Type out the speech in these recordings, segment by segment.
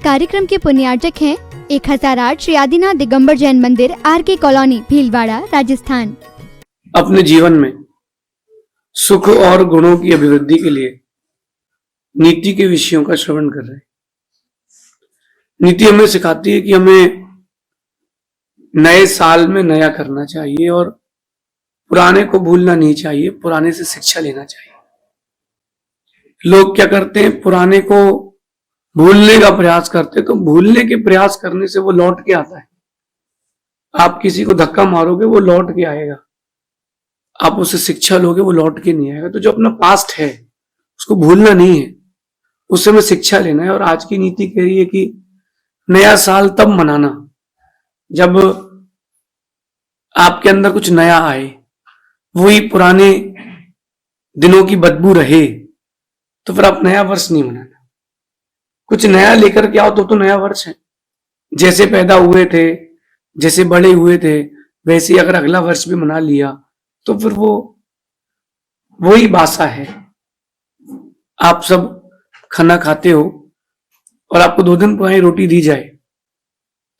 कार्यक्रम के पुण्यार्चक हैं 1008 श्री आदिनाथ दिगंबर जैन मंदिर, RK कॉलोनी, भीलवाड़ा, राजस्थान। अपने जीवन में सुख और गुणों की अभिवृद्धि के लिए नीति के विषयों का श्रवण कर रहे हैं। नीति हमें सिखाती है कि हमें नए साल में नया करना चाहिए और पुराने को भूलना नहीं चाहिए, पुराने से शिक्षा लेना चाहिए। लोग क्या करते हैं, पुराने को भूलने का प्रयास करते, तो भूलने के प्रयास करने से वो लौट के आता है। आप किसी को धक्का मारोगे वो लौट के आएगा, आप उससे शिक्षा लोगे वो लौट के नहीं आएगा। तो जो अपना पास्ट है उसको भूलना नहीं है, उससे हमें शिक्षा लेना है। और आज की नीति कह रही है कि नया साल तब मनाना जब आपके अंदर कुछ नया आए, वही पुराने दिनों की बदबू रहे तो फिर आप नया वर्ष नहीं मनाना। कुछ नया लेकर के आओ तो नया वर्ष है। जैसे पैदा हुए थे, जैसे बड़े हुए थे, वैसे अगर अगला वर्ष भी मना लिया तो फिर वो वही बासा है। आप सब खाना खाते हो और आपको 2 दिन पुरानी रोटी दी जाए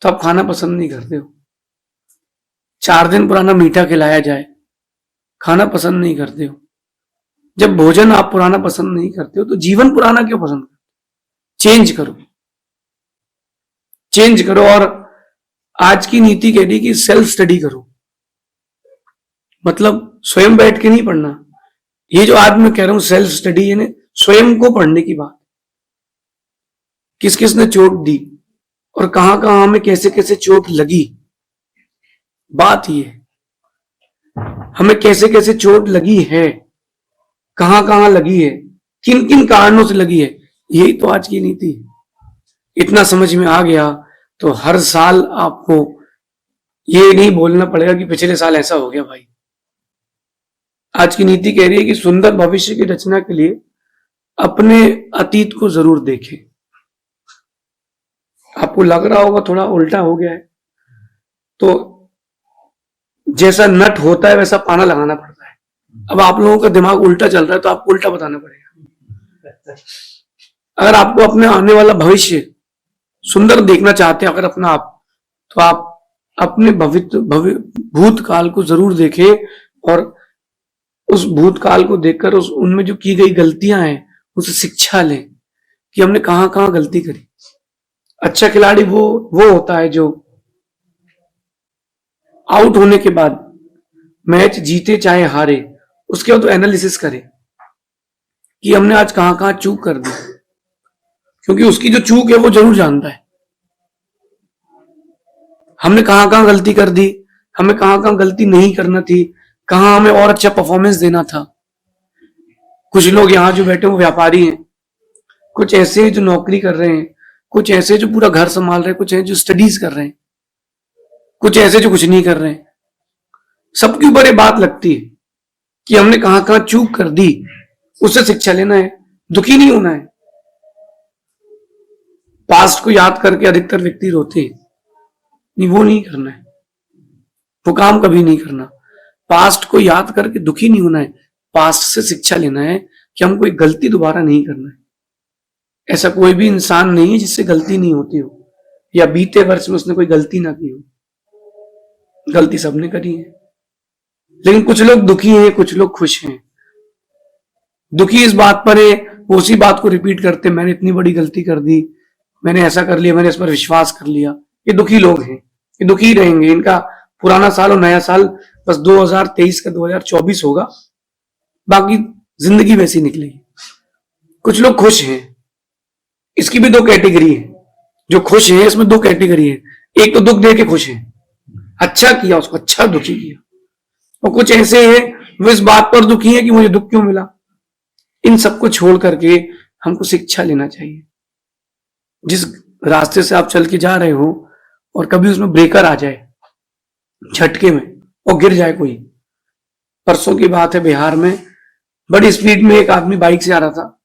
तो आप खाना पसंद नहीं करते हो। 4 दिन पुराना मीठा खिलाया जाए, खाना पसंद नहीं करते हो। जब भोजन आप पुराना पसंद नहीं करते हो तो जीवन पुराना क्यों पसंद करते हो? चेंज करो, चेंज करो। और आज की नीति कह रही कि सेल्फ स्टडी करो, मतलब स्वयं बैठ के नहीं पढ़ना। ये जो आज मैं कह रहा हूं सेल्फ स्टडी, यानी स्वयं को पढ़ने की बात। किस किस ने चोट दी और कहां कहां हमें कैसे कैसे चोट लगी, बात ये हमें कैसे कैसे चोट लगी है, कहां कहां लगी है, किन किन कारणों से लगी है, यही तो आज की नीति है। इतना समझ में आ गया तो हर साल आपको ये नहीं बोलना पड़ेगा कि पिछले साल ऐसा हो गया भाई। आज की नीति कह रही है कि सुंदर भविष्य की रचना के लिए अपने अतीत को जरूर देखें। आपको लग रहा होगा थोड़ा उल्टा हो गया है, तो जैसा नट होता है वैसा पाना लगाना पड़ता है। अब आप लोगों का दिमाग उल्टा चल रहा है तो आपको उल्टा बताना पड़ेगा। अगर आपको अपने आने वाला भविष्य सुंदर देखना चाहते हैं अगर अपना आप, तो आप अपने भूतकाल को जरूर देखें और उस भूतकाल को देखकर उनमें जो की गई गलतियां हैं उससे शिक्षा लें कि हमने कहां कहां गलती करी। अच्छा खिलाड़ी वो होता है जो आउट होने के बाद मैच जीते चाहे हारे, उसके बाद तो एनालिसिस करे कि हमने आज कहां कहां चूक कर दी, क्योंकि उसकी जो चूक है वो जरूर जानता है हमने कहां कहां गलती कर दी, हमें कहां कहां गलती नहीं करना थी, कहां हमें और अच्छा परफॉर्मेंस देना था। कुछ लोग यहां जो बैठे वो व्यापारी हैं, कुछ ऐसे जो नौकरी कर रहे हैं, कुछ ऐसे जो पूरा घर संभाल रहे हैं, कुछ ऐसे जो स्टडीज कर रहे हैं, कुछ ऐसे जो कुछ नहीं कर रहे हैं। सबके ऊपर ये बात लगती है कि हमने कहां कहां चूक कर दी, उससे शिक्षा लेना है, दुखी नहीं होना है। पास्ट को याद करके अधिकतर व्यक्ति रोते हैं, नहीं वो नहीं करना है, वो काम कभी नहीं करना। पास्ट को याद करके दुखी नहीं होना है, पास्ट से शिक्षा लेना है कि हम कोई गलती दोबारा नहीं करना है। ऐसा कोई भी इंसान नहीं है जिससे गलती नहीं होती हो या बीते वर्ष में उसने कोई गलती ना की हो। गलती सबने करी है, लेकिन कुछ लोग दुखी हैं, कुछ लोग खुश हैं। दुखी इस बात पर है, वो उसी बात को रिपीट करते, मैंने इतनी बड़ी गलती कर दी, मैंने ऐसा कर लिया, मैंने इस पर विश्वास कर लिया। ये दुखी लोग हैं, ये दुखी रहेंगे। इनका पुराना साल और नया साल बस 2023 का 2024 होगा, बाकी जिंदगी वैसी निकलेगी। कुछ लोग खुश हैं, इसकी भी 2 कैटेगरी है। जो खुश हैं इसमें 2 कैटेगरी है, एक तो दुख दे के खुश है, अच्छा किया उसको, अच्छा दुखी किया। और कुछ ऐसे हैं वो इस बात पर दुखी है कि मुझे दुख क्यों मिला। इन सबको छोड़ करके हमको शिक्षा लेना चाहिए। जिस रास्ते से आप चल के जा रहे हो और कभी उसमें ब्रेकर आ जाए झटके में और गिर जाए कोई। परसों की बात है, बिहार में बड़ी स्पीड में एक आदमी बाइक से आ रहा था,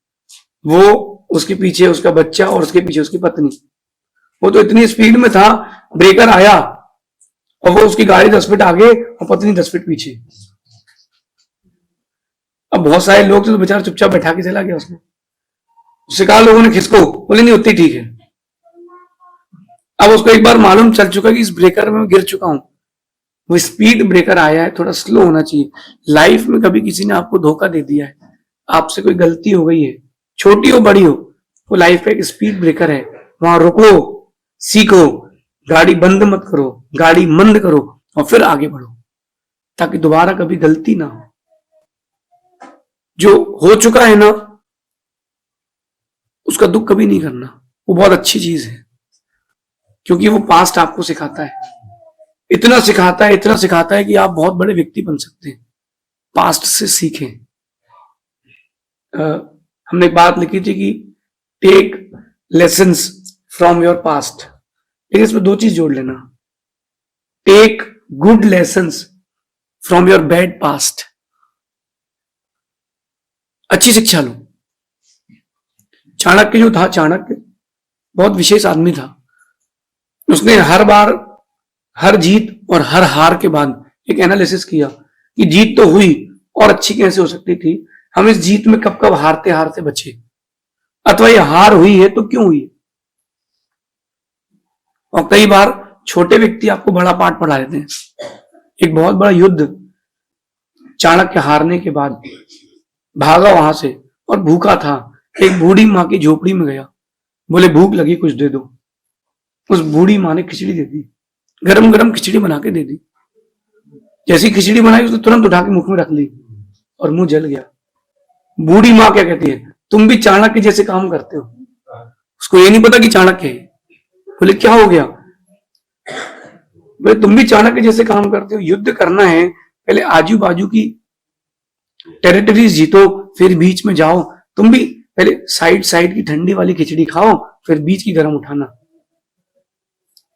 वो उसके पीछे उसका बच्चा और उसके पीछे उसकी पत्नी। वो तो इतनी स्पीड में था, ब्रेकर आया और वो उसकी गाड़ी 10 फीट आगे और पत्नी 10 फीट पीछे। अब बहुत सारे लोग तो बेचारा चुपचाप बैठा के चला गया उसको। उससे कहा लोगों ने खिसको, बोले नहीं उतनी ठीक है। अब उसको एक बार मालूम चल चुका कि इस ब्रेकर में मैं गिर चुका हूं, वो स्पीड ब्रेकर आया है, थोड़ा स्लो होना चाहिए। लाइफ में कभी किसी ने आपको धोखा दे दिया है, आपसे कोई गलती हो गई है, छोटी हो बड़ी हो, वो लाइफ का एक स्पीड ब्रेकर है, वहां रुको, सीखो, गाड़ी बंद मत करो, गाड़ी मंद करो और फिर आगे बढ़ो, ताकि दोबारा कभी गलती ना हो। जो हो चुका है ना, उसका दुख कभी नहीं करना, वो बहुत अच्छी चीज है, क्योंकि वो पास्ट आपको सिखाता है, इतना सिखाता है, इतना सिखाता है कि आप बहुत बड़े व्यक्ति बन सकते हैं। पास्ट से सीखें। हमने एक बात लिखी थी कि take lessons from your past, लेकिन इसमें दो चीज जोड़ लेना, take good lessons from your bad past. अच्छी शिक्षा लो। चाणक्य जो था, चाणक्य बहुत विशेष आदमी था। उसने हर बार, हर जीत और हर हार के बाद एक एनालिसिस किया कि जीत तो हुई और अच्छी कैसे हो सकती थी, हम इस जीत में कब कब हारते हारते बचे, अथवा ये हार हुई है तो क्यों हुई। और कई बार छोटे व्यक्ति आपको बड़ा पाठ पढ़ा देते हैं। एक बहुत बड़ा युद्ध चाणक्य हारने के बाद भागा वहां से और भूखा था, एक बूढ़ी माँ की झोपड़ी में गया, बोले भूख लगी कुछ दे दो। उस बूढ़ी माँ ने खिचड़ी दे दी, गरम गरम खिचड़ी बना के दे दी। जैसी खिचड़ी बनाई उसने तुरंत उठा के मुख में रख ली और मुंह जल गया। बूढ़ी माँ क्या कहती है, तुम भी चाणक्य जैसे काम करते हो। उसको ये नहीं पता कि चाणक्य है। बोले क्या हो गया? बोले तुम भी चाणक्य जैसे काम करते हो, युद्ध करना है पहले आजू बाजू की टेरिटरीज जीतो, फिर बीच में जाओ। तुम भी पहले साइड साइड की ठंडी वाली खिचड़ी खाओ, फिर बीच की गर्म उठाना।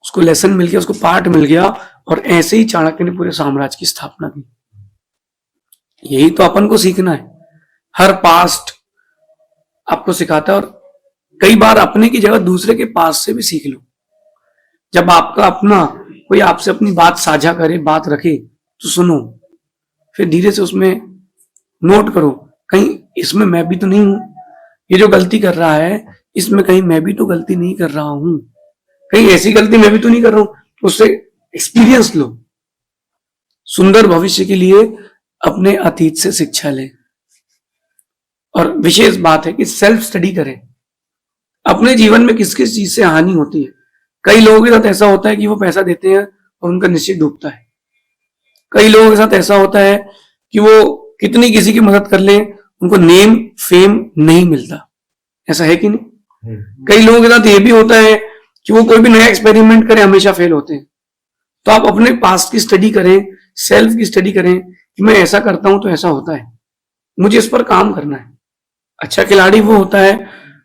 उसको लेसन मिल गया, उसको पाठ मिल गया, और ऐसे ही चाणक्य ने पूरे साम्राज्य की स्थापना की। यही तो अपन को सीखना है। हर पास्ट आपको सिखाता है, और कई बार अपने की जगह दूसरे के पास से भी सीख लो। जब आपका अपना कोई आपसे अपनी बात साझा करे, बात रखे, तो सुनो, फिर धीरे से उसमें नोट करो, कहीं इसमें मैं भी तो नहीं हूं, ये जो गलती कर रहा है इसमें कहीं मैं भी तो गलती नहीं कर रहा हूं, कहीं ऐसी गलती मैं भी तो नहीं कर रहा हूं। उससे एक्सपीरियंस लो। सुंदर भविष्य के लिए अपने अतीत से शिक्षा लें। और विशेष बात है कि सेल्फ स्टडी करें, अपने जीवन में किस किस चीज से हानि होती है। कई लोगों के साथ ऐसा होता है कि वो पैसा देते हैं और उनका निश्चित डूबता है। कई लोगों के साथ ऐसा होता है कि वो कितनी किसी की मदद कर ले, उनको नेम फेम नहीं मिलता। ऐसा है कि नहीं? कई लोगों के साथ ये भी होता है कि वो कोई भी नया एक्सपेरिमेंट करे, हमेशा फेल होते हैं। तो आप अपने पास्ट की स्टडी करें, सेल्फ की स्टडी करें कि मैं ऐसा करता हूं तो ऐसा होता है, मुझे इस पर काम करना है। अच्छा खिलाड़ी वो होता है,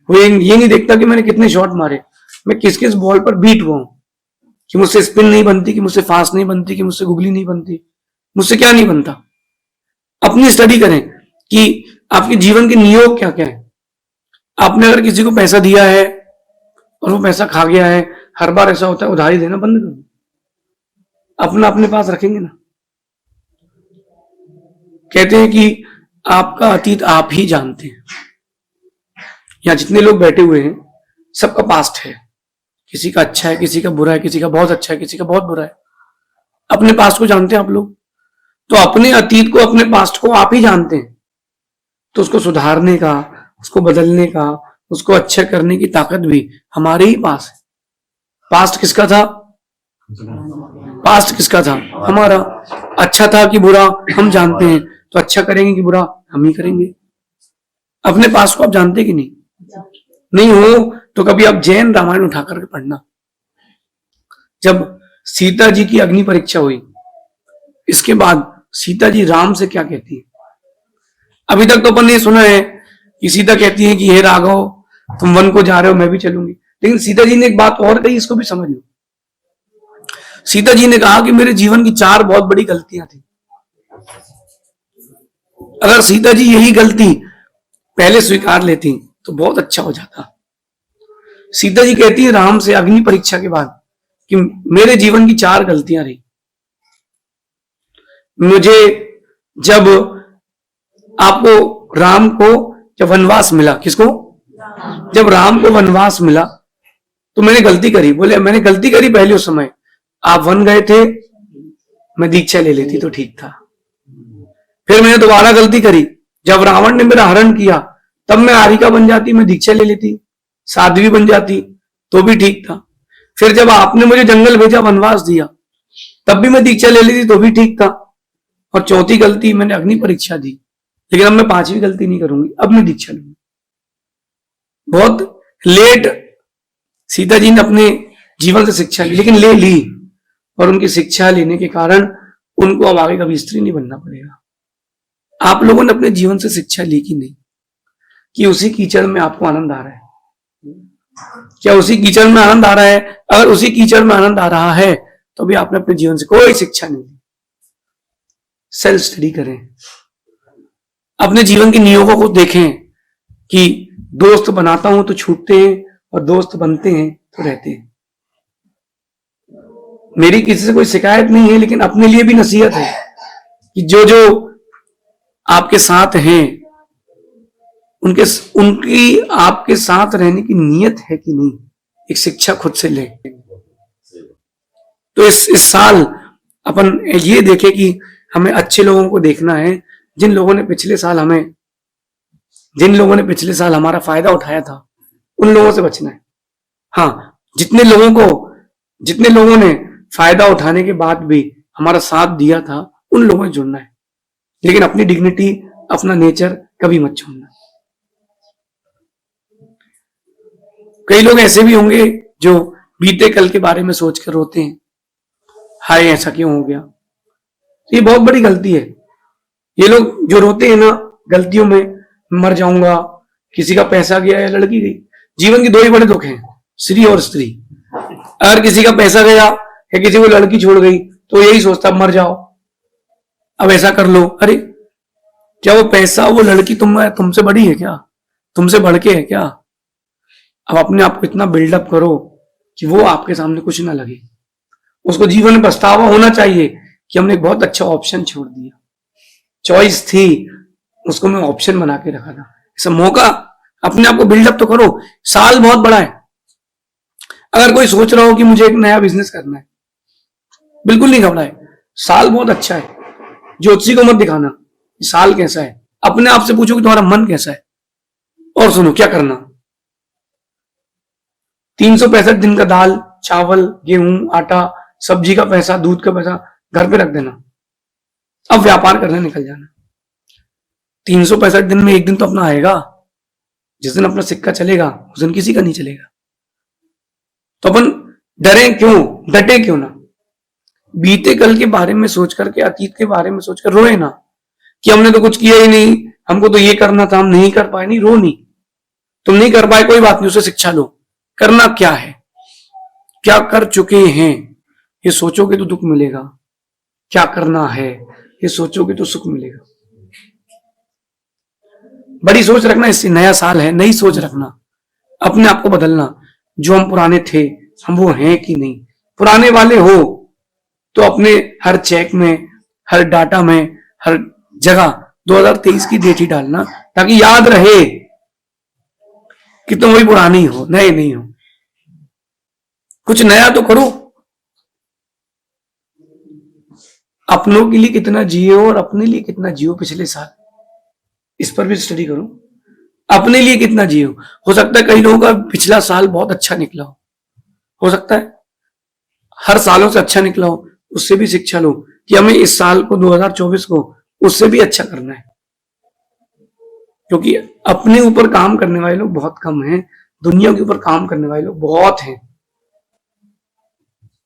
वो ये नहीं देखता कि मैंने कितने शॉट मारे, मैं किस किस बॉल पर बीट हुआ हूं, कि मुझसे स्पिन नहीं बनती, कि मुझसे फास्ट नहीं बनती, कि मुझसे गुगली नहीं बनती, मुझसे क्या नहीं बनता। अपनी स्टडी करें कि आपके जीवन के नियोग क्या क्या है। आपने अगर किसी को पैसा दिया है और वो पैसा खा गया है, हर बार ऐसा होता है, उधारी देना बंद कर दो, अपना अपने पास रखेंगे ना। कहते हैं कि आपका अतीत आप ही जानते हैं। यहां जितने लोग बैठे हुए हैं सबका पास्ट है, किसी का अच्छा है, किसी का बुरा है, किसी का बहुत अच्छा है, किसी का बहुत बुरा है। अपने पास्ट को जानते हैं आप लोग, तो अपने अतीत को, अपने पास्ट को आप ही जानते हैं। तो उसको सुधारने का, उसको बदलने का, उसको अच्छा करने की ताकत भी हमारे ही पास है। पास्ट किसका था? पास्ट किसका था? हमारा। अच्छा था कि बुरा हम जानते हैं, तो अच्छा करेंगे कि बुरा हम ही करेंगे। अपने पास्ट को आप जानते कि नहीं? नहीं हो तो कभी आप जैन रामायण उठा करके पढ़ना। जब सीता जी की अग्नि परीक्षा हुई, इसके बाद सीता जी राम से क्या कहती है? अभी तक तो अपन ने सुना है कि सीता कहती है कि हे राघव, तुम वन को जा रहे हो, मैं भी चलूंगी। लेकिन सीता जी ने एक बात और कही, इसको भी समझ लो। सीता जी ने कहा कि मेरे जीवन की 4 बहुत बड़ी गलतियां थी। अगर सीता जी यही गलती पहले स्वीकार लेती तो बहुत अच्छा हो जाता। सीता जी कहती है राम से अग्नि परीक्षा के बाद कि मेरे जीवन की 4 गलतियां रही। मुझे जब आपको राम को जब वनवास मिला, किसको? जब राम को वनवास मिला, तो मैंने गलती करी। बोले मैंने गलती करी पहले उस समय, आप वन गए थे, मैं दीक्षा ले लेती तो ठीक था। फिर मैंने दोबारा गलती करी, जब रावण ने मेरा हरण किया तब मैं आरिका बन जाती, मैं दीक्षा ले लेती, साध्वी बन जाती तो भी ठीक था। फिर जब आपने मुझे जंगल भेजा, वनवास दिया, तब भी मैं दीक्षा ले लेती तो भी ठीक था। और चौथी गलती, मैंने अग्नि परीक्षा दी, लेकिन अब मैं पांचवी गलती नहीं करूंगी, अब मैं दीक्षा लूंगी। बहुत लेट सीता जी ने अपने जीवन से शिक्षा ली, लेकिन ले ली, और उनकी शिक्षा लेने के कारण उनको अब आगे कभी स्त्री नहीं बनना पड़ेगा। आप लोगों ने अपने जीवन से शिक्षा ली कि नहीं, कि उसी कीचड़ में आपको आनंद आ रहा है? क्या उसी कीचड़ में आनंद आ रहा है? अगर उसी कीचड़ में आनंद आ रहा है तो भी आपने अपने जीवन से कोई शिक्षा नहीं ली। सेल्फ स्टडी करें, अपने जीवन के नियोगों को देखें कि दोस्त बनाता हूं तो छूटते हैं और दोस्त बनते हैं तो रहते हैं। मेरी किसी से कोई शिकायत नहीं है, लेकिन अपने लिए भी नसीहत है कि जो जो आपके साथ हैं उनकी आपके साथ रहने की नीयत है कि नहीं, एक शिक्षा खुद से ले। तो इस साल अपन ये देखें कि हमें अच्छे लोगों को देखना है, जिन लोगों ने पिछले साल हमारा फायदा उठाया था, उन लोगों से बचना है। हाँ, जितने लोगों ने फायदा उठाने के बाद भी हमारा साथ दिया था, उन लोगों से जुड़ना है, लेकिन अपनी डिग्निटी, अपना नेचर कभी मत छोड़ना। कई लोग ऐसे भी होंगे जो बीते कल के बारे में सोचकर रोते हैं, हाय ऐसा क्यों हो गया। ये बहुत बड़ी गलती है। ये लोग जो रोते हैं ना गलतियों में, मर जाऊंगा, किसी का पैसा गया या लड़की गई। जीवन के दो ही बड़े दुख हैं, स्त्री और स्त्री। अगर किसी का पैसा गया या किसी को लड़की छोड़ गई तो यही सोचता मर जाओ, अब ऐसा कर लो। अरे क्या वो पैसा, वो लड़की तुमसे बड़ी है क्या, तुमसे बढ़ के है क्या? अब अपने आप को इतना बिल्डअप करो कि वो आपके सामने कुछ ना लगे। उसको जीवन में पछतावा होना चाहिए कि हमने एक बहुत अच्छा ऑप्शन छोड़ दिया, चॉइस थी, उसको मैं ऑप्शन बना के रखा था। ऐसा मौका अपने आप को बिल्डअप तो करो। साल बहुत बड़ा है। अगर कोई सोच रहा हो कि मुझे एक नया बिजनेस करना है, बिल्कुल नहीं घबराए, साल बहुत अच्छा है। ज्योतिषी को मत दिखाना साल कैसा है, अपने आप से पूछो कि तुम्हारा मन कैसा है, और सुनो क्या करना। 365 दिन का दाल, चावल, गेहूं, आटा, सब्जी का पैसा, दूध का पैसा घर पे रख देना, अब व्यापार करने निकल जाना। 365 दिन में एक दिन तो अपना आएगा, जिस दिन अपना सिक्का चलेगा उस दिन किसी का नहीं चलेगा। तो अपन डरे क्यों, डटे क्यों ना। बीते कल के बारे में सोच करके, अतीत के बारे में सोचकर रोए ना कि हमने तो कुछ किया ही नहीं, हमको तो ये करना था, हम नहीं कर पाए। नहीं, रो नहीं, तुम नहीं कर पाए कोई बात नहीं, उसे शिक्षा लो। करना क्या है, क्या कर चुके हैं, ये सोचोगे तो दुख मिलेगा। क्या करना है ये सोचोगे तो सुख मिलेगा। बड़ी सोच रखना, इससे नया साल है, नई सोच रखना, अपने आप को बदलना। जो हम पुराने थे हम वो हैं कि नहीं। पुराने वाले हो तो अपने हर चेक में, हर डाटा में, हर जगह 2023 की डेट ही डालना, ताकि याद रहे कि तुम वही पुरानी हो, नए नहीं हो। कुछ नया तो करो। अपनों के लिए कितना जियो और अपने लिए कितना जियो पिछले साल, इस पर भी स्टडी करो। अपने लिए कितना जियो। हो सकता है कई लोगों का पिछला साल बहुत अच्छा निकला हो सकता है हर सालों से अच्छा निकला हो, उससे भी शिक्षा लो कि हमें इस साल को 2024 को उससे भी अच्छा करना है। क्योंकि अपने ऊपर काम करने वाले लोग बहुत कम हैं, दुनिया के ऊपर काम करने वाले लोग बहुत हैं।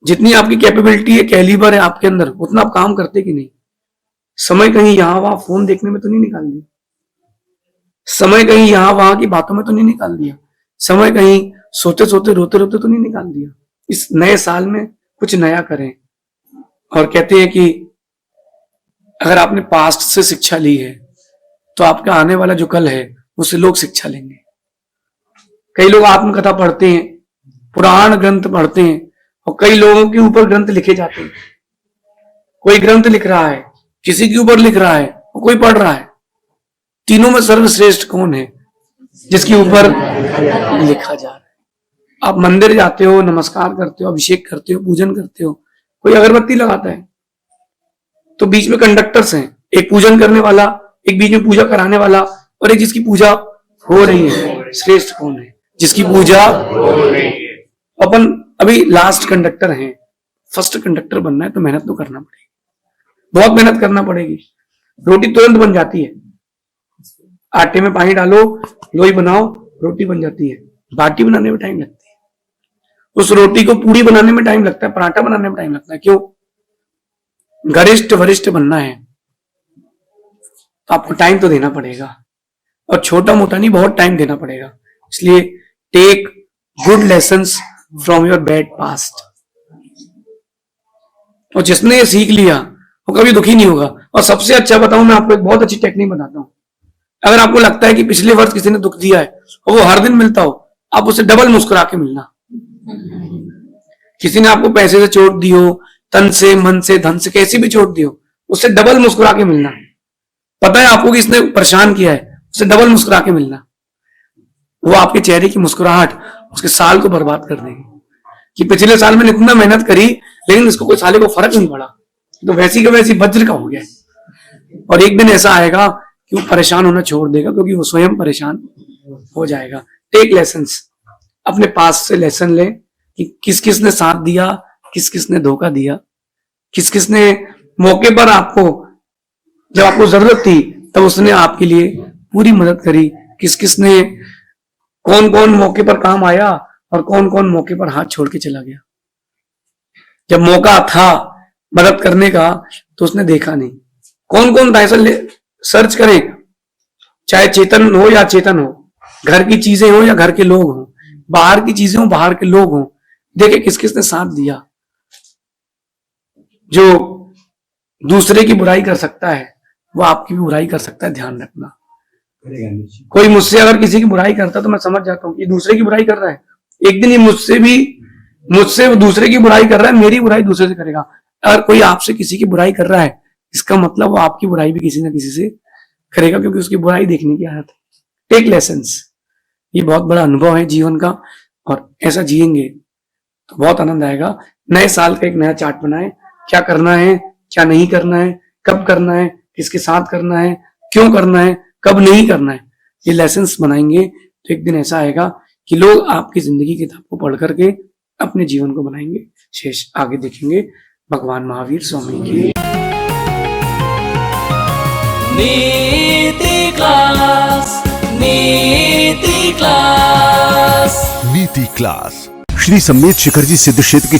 जितनी आपकी कैपेबिलिटी है, कैलिबर है आपके अंदर, उतना आप काम करते कि नहीं। समय कहीं यहां वहां फोन देखने में तो नहीं निकाल दिया, समय कहीं यहां वहां की बातों में तो नहीं निकाल दिया, समय कहीं सोते सोते रोते रोते तो नहीं निकाल दिया। इस नए साल में कुछ नया करें। और कहते हैं कि अगर आपने पास्ट से शिक्षा ली है तो आपका आने वाला जो कल है उससे लोग शिक्षा लेंगे। कई लोग आत्मकथा पढ़ते हैं, पुराण ग्रंथ पढ़ते हैं, और कई लोगों के ऊपर ग्रंथ लिखे जाते हैं। कोई ग्रंथ लिख रहा है, किसी के ऊपर लिख रहा है, और कोई पढ़ रहा है। तीनों में सर्वश्रेष्ठ कौन है? जिसके ऊपर लिखा जा रहा है। आप मंदिर जाते हो, नमस्कार करते हो, अभिषेक करते हो, पूजन करते हो, कोई अगरबत्ती लगाता है तो बीच में कंडक्टर्स हैं, एक पूजन करने वाला, एक बीच में पूजा कराने वाला, और एक जिसकी पूजा हो रही है। श्रेष्ठ कौन है? जिसकी पूजा हो रही है। अपन अभी लास्ट कंडक्टर हैं, फर्स्ट कंडक्टर बनना है तो मेहनत तो करना पड़ेगी, बहुत मेहनत करना पड़ेगी। रोटी तुरंत बन जाती है, आटे में पानी डालो, लोई बनाओ, रोटी बन जाती है। बाटी बनाने में टाइम लगती है, उस रोटी को पूड़ी बनाने में टाइम लगता है, पराठा बनाने में टाइम लगता है। क्यों? गरिष्ठ वरिष्ठ बनना है तो आपको टाइम तो देना पड़ेगा, और छोटा मोटा नहीं, बहुत टाइम देना पड़ेगा। इसलिए take good lessons from your bad past. और जिसने ये सीख लिया वो कभी दुखी नहीं होगा। और सबसे अच्छा बताऊं, मैं आपको एक बहुत अच्छी टेक्निक बताता हूं। अगर आपको लगता है कि पिछले वर्ष किसी ने दुख दिया है और वो हर दिन मिलता हो, आप उससे डबल मुस्कुरा के मिलना। किसी ने आपको पैसे से चोट दी हो, तन से, मन से, धन से, कैसी भी चोट दी हो, उससे डबल मुस्कुरा के मिलना। पता है आपको कि इसने परेशान किया है, उससे डबल मुस्कुरा के मिलना। वो आपके चेहरे की मुस्कुराहट उसके साल को बर्बाद कर देगी कि पिछले साल मैंने इतना मेहनत करी लेकिन इसको कोई साले को फर्क नहीं पड़ा, तो वैसी का वैसी वज्र का हो गया। और एक दिन ऐसा आएगा कि वो परेशान होना छोड़ देगा, क्योंकि वो स्वयं परेशान हो जाएगा। टेक लेसन्स, अपने पास से लेसन ले कि किस किस ने साथ दिया, किस किस ने धोखा दिया, किस किस ने मौके पर आपको, जब आपको जरूरत थी तब उसने आपके लिए पूरी मदद करी, किस किस ने, कौन कौन मौके पर काम आया और कौन कौन मौके पर हाथ छोड़ के चला गया। जब मौका था मदद करने का तो उसने देखा नहीं। कौन कौन था, ऐसा सर्च करें, चाहे चेतन हो या चेतन हो, घर की चीजें हो या घर के लोग हो, बाहर की चीजें हो, बाहर के लोग हो, देखे किस किस ने साथ दिया। जो दूसरे की बुराई कर सकता है वो आपकी भी बुराई कर सकता है, ध्यान रखना। कोई मुझसे अगर किसी की बुराई करता है तो मैं समझ जाता हूँ ये दूसरे की बुराई कर रहा है, एक दिन ये मुझसे दूसरे की बुराई कर रहा है, मेरी बुराई दूसरे से करेगा। अगर कोई आपसे किसी की बुराई कर रहा है, इसका मतलब वो आपकी बुराई भी किसी ना किसी से करेगा, क्योंकि उसकी बुराई देखने की आदत है। टेक लेसन्स, ये बहुत बड़ा अनुभव है जीवन का, और ऐसा जिएंगे तो बहुत आनंद आएगा। नए साल का एक नया चार्ट बनाए, क्या करना है, क्या नहीं करना है, कब करना है, किसके साथ करना है, क्यों करना है, कब नहीं करना है। ये लेसन्स बनाएंगे तो एक दिन ऐसा आएगा कि लोग आपकी जिंदगी की किताब को पढ़ करके अपने जीवन को बनाएंगे, शेष आगे देखेंगे। भगवान महावीर स्वामी की नीति क्लास, नीति क्लास, नीति क्लास। श्री सम्मेत शिखरजी सिद्ध क्षेत्र के